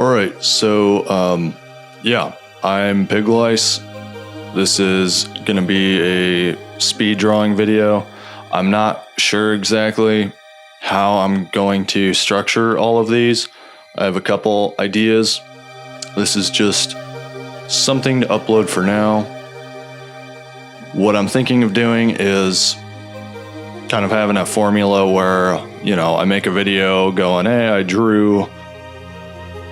All right, so yeah, I'm Piglice. This is going to be a speed drawing video. I'm not sure exactly how I'm going to structure all of these. I have a couple ideas. This is just something to upload for now. What I'm thinking of doing is kind of having a formula where, I make a video going, hey, I drew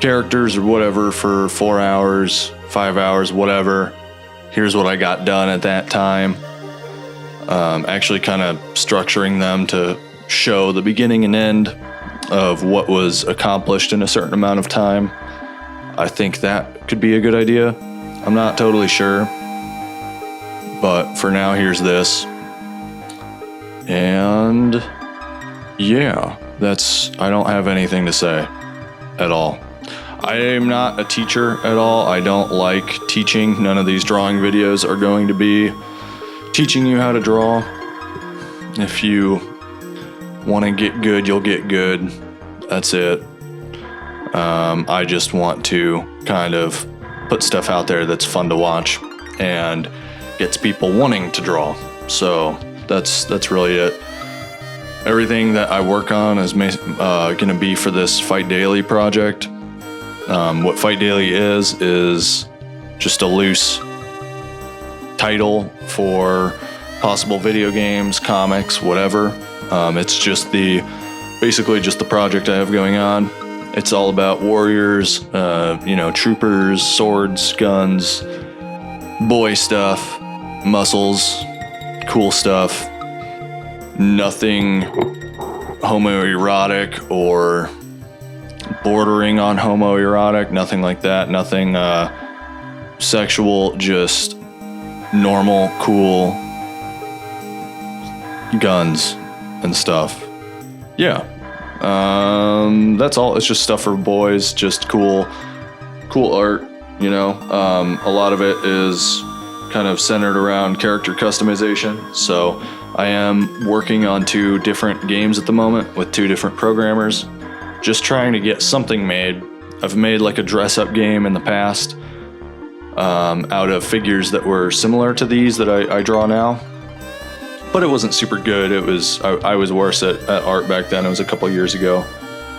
characters or whatever for 4 hours, 5 hours, whatever. Here's what I got done at that time. Actually kind of structuring them to show the beginning and end of what was accomplished in a certain amount of time. I think that could be a good idea. I'm not totally sure. But for now, here's this. And yeah, I don't have anything to say at all. I am not a teacher at all. I don't like teaching. None of these drawing videos are going to be teaching you how to draw. If you want to get good, you'll get good. That's it. I just want to kind of put stuff out there that's fun to watch and gets people wanting to draw. So that's really it. Everything that I work on is going to be for this FightDAILY project. What FightDAILY is just a loose title for possible video games, comics, whatever. It's just basically just the project I have going on. It's all about warriors, troopers, swords, guns, boy stuff, muscles, cool stuff. Nothing homoerotic or bordering on homoerotic, nothing like that. Nothing sexual, just normal, cool guns and stuff. Yeah. That's all. It's just stuff for boys, just cool art, A lot of it is kind of centered around character customization. So I am working on 2 different games at the moment with 2 different programmers, just trying to get something made. I've made like a dress-up game in the past out of figures that were similar to these that I draw now, but it wasn't super good. I was worse at art back then. It was a couple years ago,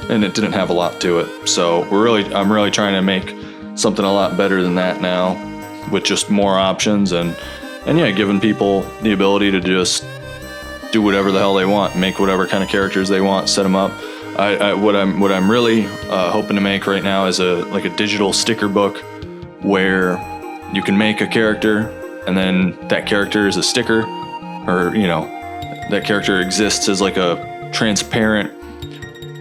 and it didn't have a lot to it. So I'm really trying to make something a lot better than that now, with just more options and yeah, giving people the ability to just do whatever the hell they want, make whatever kind of characters they want, set them up. What I'm really hoping to make right now is a digital sticker book where you can make a character and then that character is a sticker, or that character exists as like a transparent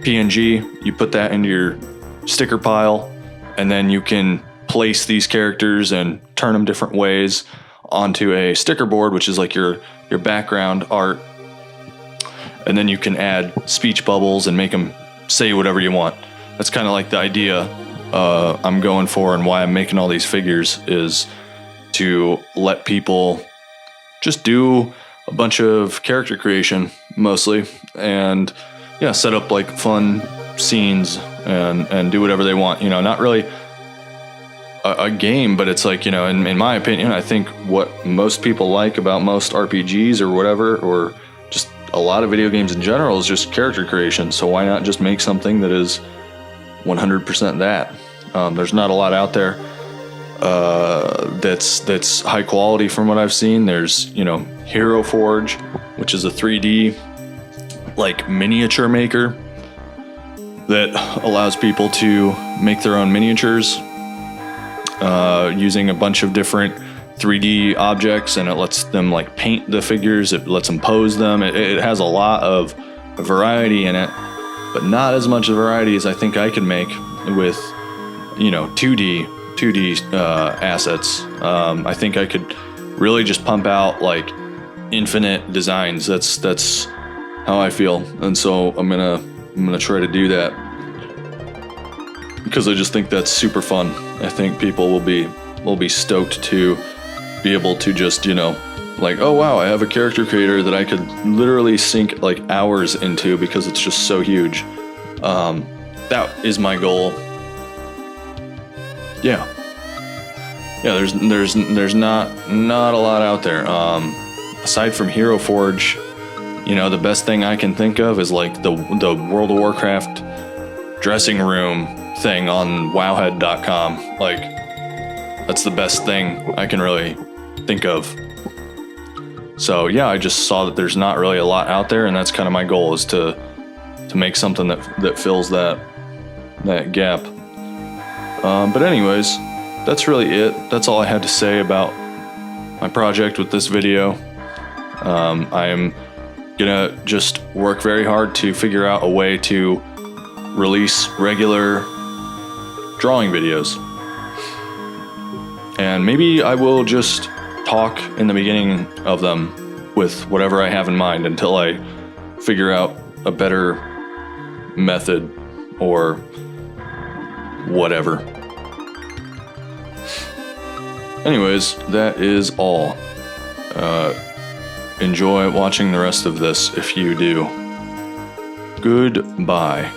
PNG. You put that into your sticker pile, and then you can place these characters and turn them different ways onto a sticker board, which is like your background art. And then you can add speech bubbles and make them say whatever you want. That's kind of like the idea I'm going for, and why I'm making all these figures is to let people just do a bunch of character creation mostly, and yeah, set up like fun scenes and do whatever they want. Not really a game, but it's like, in my opinion, I think what most people like about most RPGs or whatever, or just a lot of video games in general, is just character creation. So why not just make something that is 100% that? There's not a lot out there that's high quality from what I've seen. There's Hero Forge, which is a 3D like miniature maker that allows people to make their own miniatures using a bunch of different 3D objects, and it lets them like paint the figures. It lets them pose them. It has a lot of variety in it, but not as much variety as I think I could make with 2D assets. I think I could really just pump out like infinite designs. That's how I feel, and so I'm gonna try to do that because I just think that's super fun. I think people will be stoked to be able to just like, oh wow, I have a character creator that I could literally sink like hours into because it's just so huge. That is my goal. yeah. There's not a lot out there. Aside from Hero Forge, the best thing I can think of is like the World of Warcraft dressing room thing on wowhead.com. Like, that's the best thing I can really think of. So yeah, I just saw that there's not really a lot out there, and that's kind of my goal, is to make something that fills that gap. But anyways, that's really it. That's all I had to say about my project with this video. I am gonna just work very hard to figure out a way to release regular drawing videos. And maybe I will just talk in the beginning of them with whatever I have in mind until I figure out a better method or whatever. Anyways, that is all. Enjoy watching the rest of this if you do. Goodbye.